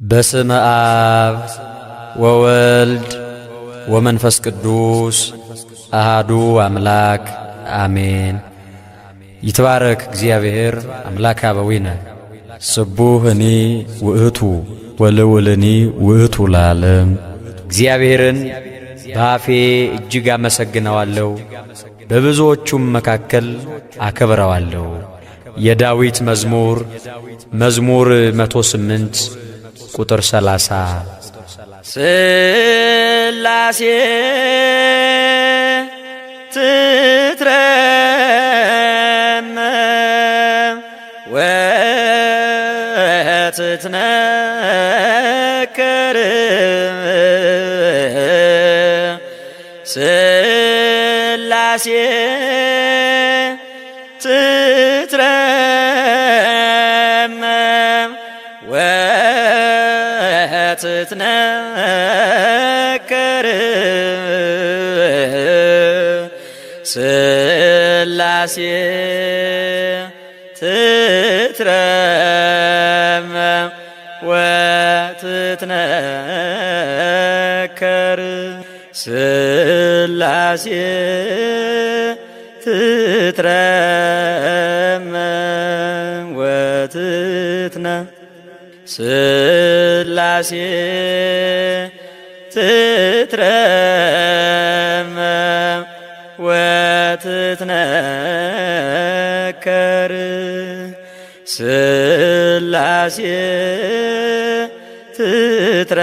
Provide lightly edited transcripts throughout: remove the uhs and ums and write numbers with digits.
በስመ አብ ወወልድ ወመንፈስ ቅዱስ አሃዱ አምላክ አሜን። ይትባረክ እግዚአብሔር አምላከ አበዊነ ስቡህኒ ውእቱ ወልውልኒ ውእቱ ለዓለም። እግዚአብሔርን በአፌ እጅግ አመሰግነዋለሁ፣ በብዙዎቹም መካከል አከብረዋለሁ። የዳዊት መዝሙር 108 ቁጥር 30 ስላሴ ትትረመም ወትትነከር ስላሴ ትትረመም ወትትነከር ስላሴ ትትረመም ወትትነከር ስላሴ ትትረመም ስላሴ ትትረመም ወትትነከር ስላሴ ትትረመም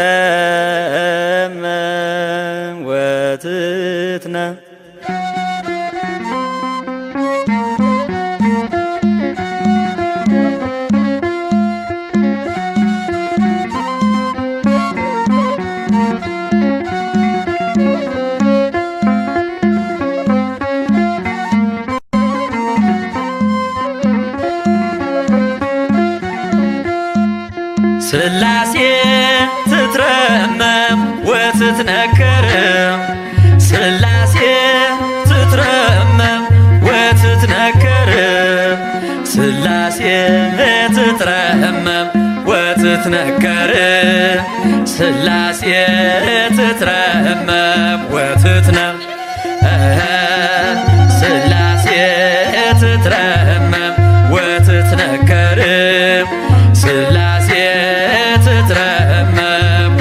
ወትትነከር ስላሴ ትትረመም ወትትነከር ስላሴ ትትረመም ወትትነከር ስላሴ ትትረመም ወትትነከር ስላሴ ትትረመም ስላሴ ትትረመም ወትትነከር ስላሴ ትትረመም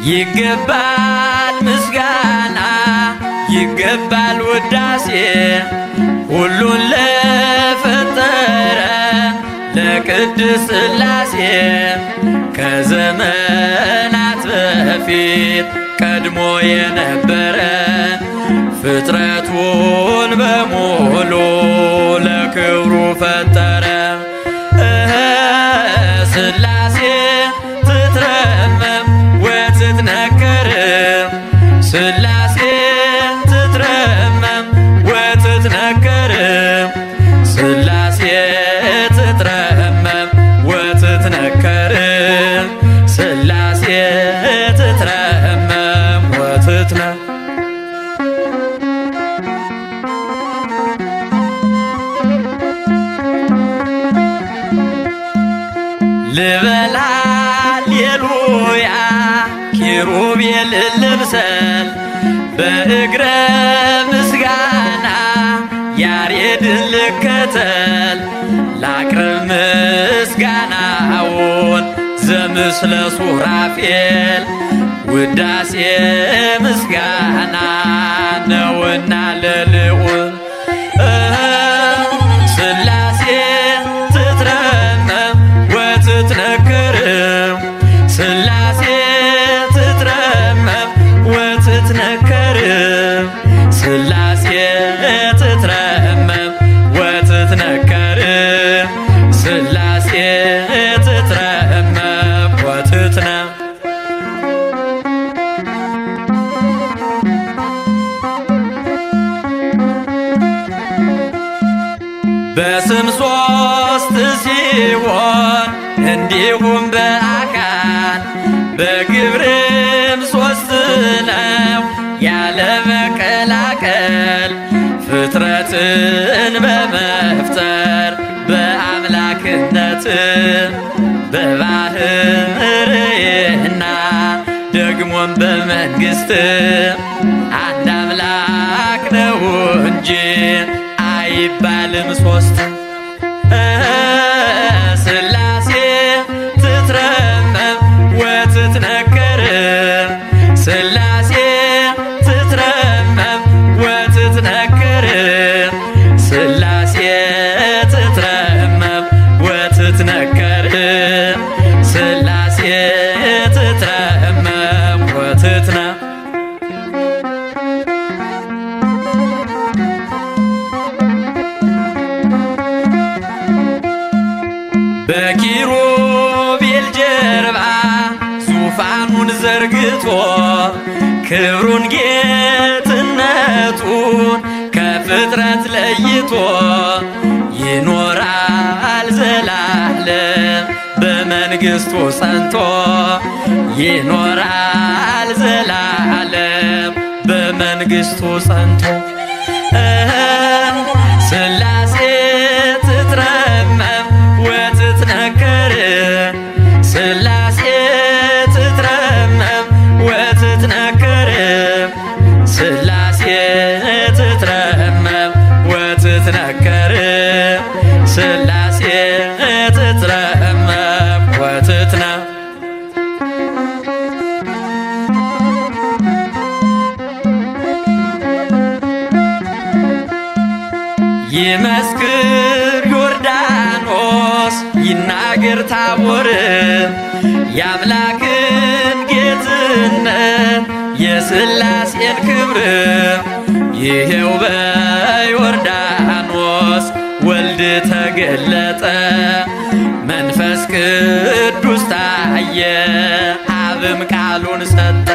ይገባል ምስጋና ይገባል ውዳሴ ሁሉን ለፈጠረ ለቅድስት ስላሴ ከዘመናት በፊት ቀድሞ የነበረ ፍጥረቱን በሙሉ ለክብሩ ፈጠረ። ስላሴ ትትረመም ወትትነከር ስላሴ ትትረመም ወትትነከር ስላሴ ትትረመም ወትትነከር ስላሴ ትትረመም ወትትነከር ልበል ሃሌሉያ ኪሩቤል ልብሰል በእግረ ምስጋና ያሬድን ልከተል ላቅርብ ምስጋናውን ዘምስለ ሱራፌል ውዳሴ ምስጋና ነውና ለልዑል ስላሴ ትትረመም ወትትነከር ስላሴ ትትረመም ወትትነከር ስላሴ ትትረመም ወትትነከር ስላሴ ትትረመም ወትትነከር በስም ሶስት ሲሆን እንዲሁም በአካል በግብርም ሶስት ነው ያለ መቀላቀል በመስቀል ፍጥረትን በመፍጠር በአምላክነት በባህርይና ደግሞም በመንግሥት አንድ አምላክ ነው እንጂ አይባልም ሶስት። ሥላሴ ትትረመም ወትትነከር ሥላሴ ትትረመም ወትትነከር ሥላሴ ትትረመም ወትትነከር ሥላሴ ትትረመም ወትትነ በኪሩቤል ጀርባ ዙፋኑን ዘርግቶ ክብሩን ጌትነቱን ከፍጥረት ለይቶ ይኖራል ዘላለም በመንግሥቱ ጸንቶ ይኖራል ዘላለም በመንግሥቱ ጸንቶ። ሥላሴ ትትረመም ወትትነከር ሥላሴ ትትረመም ወትትነከር ሥላሴ ትትረመም ወትትነከር ሥላሴ ትትረመም ወትትነ ይመስክር ዮርዳኖስ ይናገር ታቦር የአምላክን ጌትነት የሥላሴን ክብር ይሄው በዮርዳኖስ ወልድ ተገለጠ መንፈስ ቅዱስ ታየ አብም ቃሉን ሰጠ።